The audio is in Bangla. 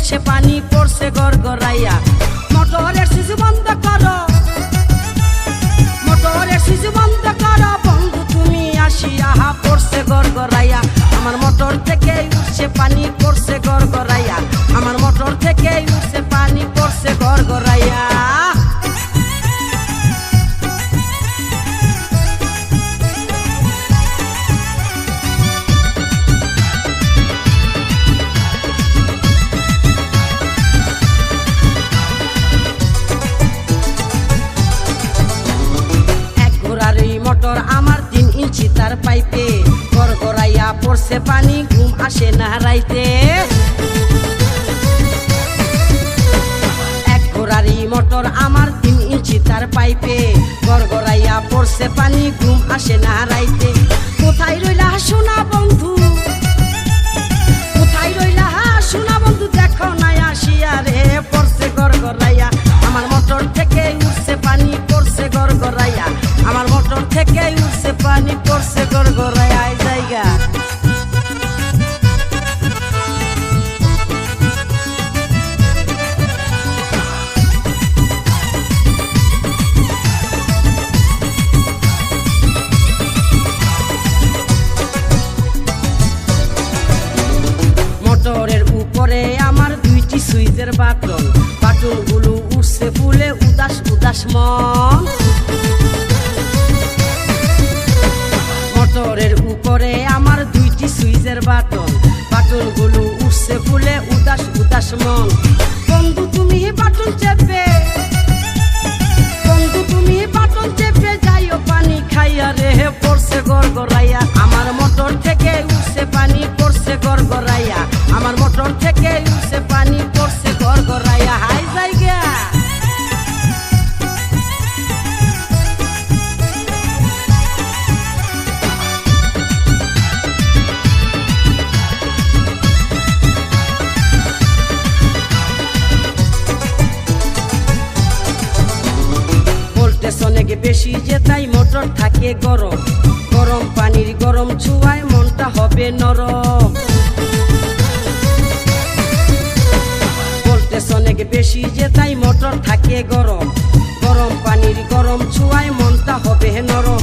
উঠছে পানি পড়ছে গড়গড়াইয়া। মোটরের সুইচ বন্ধ করো, মোটরের সুইচ বন্ধ করো বন্ধু তুমি আসিয়া, পড়ছে গড়গড়াইয়া। আমার মোটর থেকে উঠছে পানি পড়ছে গড়গড়াইয়া, আমার মোটর থেকে উঠছে পানি পড়ছে গড়গড়াইয়া। মোটর আমার 3 ইঞ্চি তার পাইপে, গড়গড়াইয়া পড়ছে পানি ঘুম আসে না রাইতে। এক ঘোড়ারি মোটর আমার 3 ইঞ্চি তার পাইপে, গড়গড়াইয়া পড়ছে পানি ঘুম আসে না রাইতে। কোথায় রইলা সোনা বন্ধু, কোথায় রইলা সোনা বন্ধু, দেখো না আসিয়া রে, পড়ছে গড়গড়াইয়া। আমার মোটর থেকে উঠছে পানি পড়ছে গড়গড়াইয়া, আমার মোটর থেকে উঠছে পানি পড়ছে গড়গড়াইয়া জায়গা। মোটরের উপরে আমার 2টি সুইচের বাটন, বাটনগুলো উঠছে ফুলে উদাস উদাস মন। মোটরের উপরে আমার 2টি সুইচের বাটন, বাটনগুলো উঠছে ফুলে উদাস উদাস মন। বন্ধু তুমি বাটন চেপে, বন্ধু তুমি বাটন চেপে যাইও পানি খাইয়া রে, পড়ছে গড়গড়াইয়া। আমার মোটর থেকে উঠছে পানি পড়ছে গড়গড়াইয়া, আমার মোটর থেকে উঠছে পানি পড়ছে গড়গড়াইয়া হাই জায়গা। অনেক বেশি যে তাই মোটর থাকে গরম, গরম পানির গরম ছুঁয়ায় মনটা হবে নরম। ভোল্টেজ অনেক বেশি যে তাই মোটর থাকে গরম, গরম পানির গরম ছুঁয়ায় মনটা হবে নরম।